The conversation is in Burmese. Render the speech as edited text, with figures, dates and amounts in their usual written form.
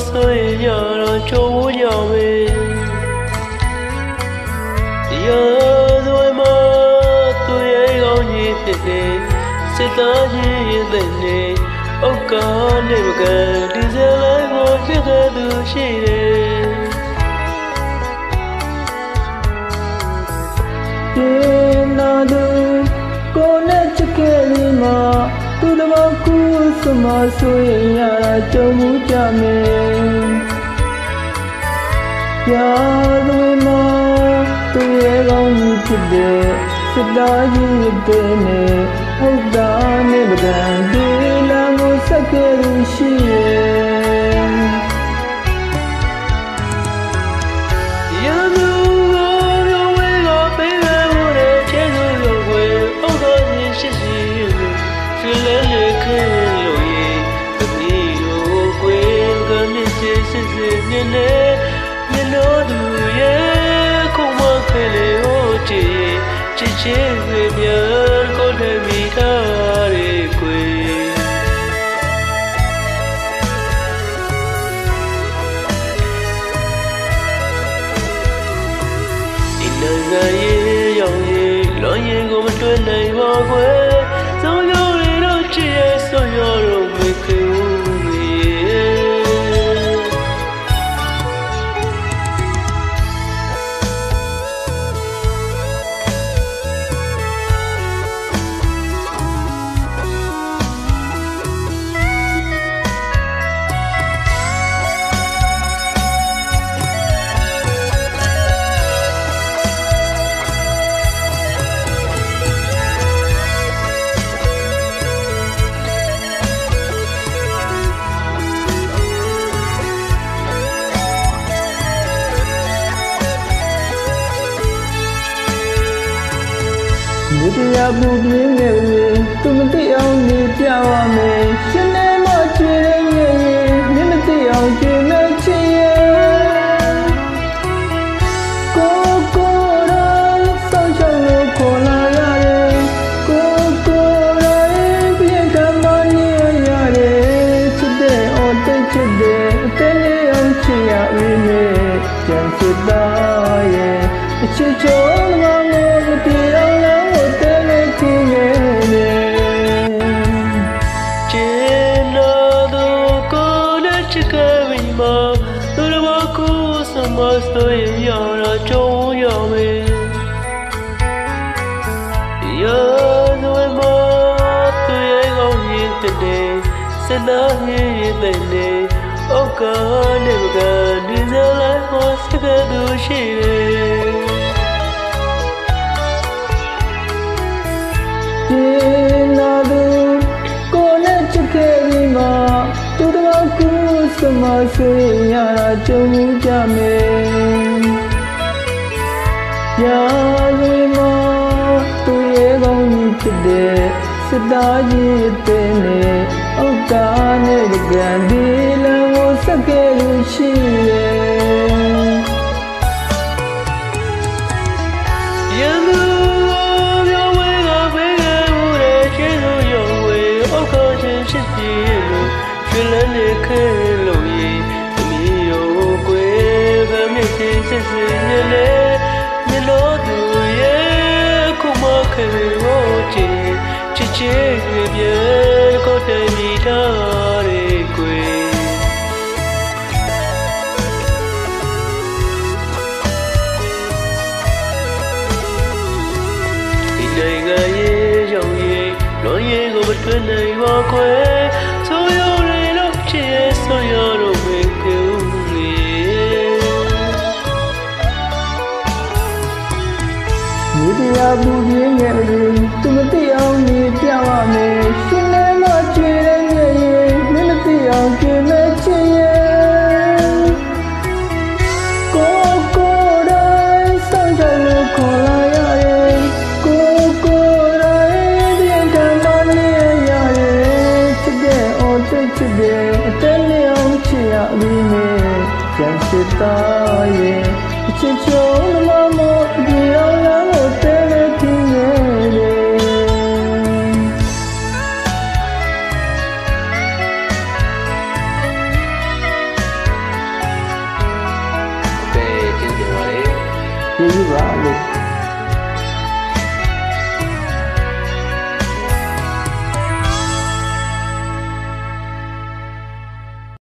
ဆိုရင်ရတော့ကြုံရမယ်ရာဇဝမှာသူရဲ့ကောင်းကြီးဖြစ်တယ်စစ်သားကြီးရဲ့တဲ့နေဩကာနဲ့မကန်ဒီစလိုက်ကိုချစ်တဲ့သူရှိတယ်ဒီနာသူကိုနဲ့ချစ်ခဲ့ပြီးမှသူတမကူစမဆိုရင်ရတာကြုံမှုကြမယ်ရာဇဝမှာသူရဲ့ကောင်းကြီးဖြစ်တယ်စစ်သားကြီးရဲ့တဲ့နေဟုတ်တာနဲ့ပဒံဒီလမ်းကိုဆက်ခဲ့လို့ရှိရဲ့ရာဇဝမျိုးဝဲကပေးခဲ့လို့တဲ့ချဲသူရုပ်ွယ်ဟုတ်တော်ကြီးရှိရှိလို့ရွှေလဲလေခဲလို့ရဲ့သမီးကိုကွယ်ကမြင့်ချစ်စစ်စစ်မြင်နေမြင်လို့သူရဲ့ခုမခဲလေဟိုချစ်ချစ်ချစ်တွေများကိုတည်းမိထားရဲ့ကွယ်ဒီနိုင်ငံရဲ့ရောက်ရဲ့လောရင်ကိုမတွေ့နိုင်ပါကွယ်သောရောတွေတော့ချစ်ရဲ့ဆိုရောတော့မခင်ဒီတရားပူပြင်းနေဝင်သူမသိအောင်နေပြပါမယ်ရှင်နေမချွေရဲ့မြင်မသိအောင်ချွေမဲ့ချင်ရဲ့ကိုရိုင်းဆောင်းရှောင်းလို့ခေါ်လာရတယ်ကိုရိုင်းပြင်းကမနေရတယ်ချစ်တဲ့အော်တဲ့ချစ်တဲ့အသေးလေးအောင်ချင်ရဦးမယ်ကြံစစ်သားရဲ့အချစ်ချုံးငါမတရားဆိုရင်ရတာကြုံရမယ်ရာဇဝမှာသူရဲ့ကောင်းကြီးဖြစ်တယ်စစ်သားကြီးရဲ့တဲ့နေဩကာနဲ့မကန်ဒီစလိုက်ကိုစတဲ့သူရှိတယ်ဒီနာသူကိုနဲ့ချစ်ခဲ့ပြီးမှသူတော်ကူစမဆိုရင်ရတာကြုံမှုကြမယ်ရာဇဝမှာသူရဲ့ကောင်းကြီးဖြစ်တဲ့စစ်သားကြီးရဲ့တဲ့နေဩကာနဲ့ပကံဒီလမ်းကိုဆက်ခဲ့လို့ရှိရဲ့ရာဇမျိုးဝဲကပေးခဲ့လို့တဲ့ချစ်သူရုပ်ဝဲဩကာချင်းရှိစီလို့ရွှေလဲလေခဲလို့ရဲ့သမီးကိုကွယ်ကမြင့်ချစ်စစ်စစ်မြင်နေမြင်လို့သူရဲ့ခုမခဲလို့ချစ်ချစ်ချစ်ပြေကိုတည်းမိထားရဲ့ကွယ်ဒီနိုင်ငံရဲ့ရောက်ရဲ့လောရင်ကိုမတွေ့နိုင်ပါကွယ်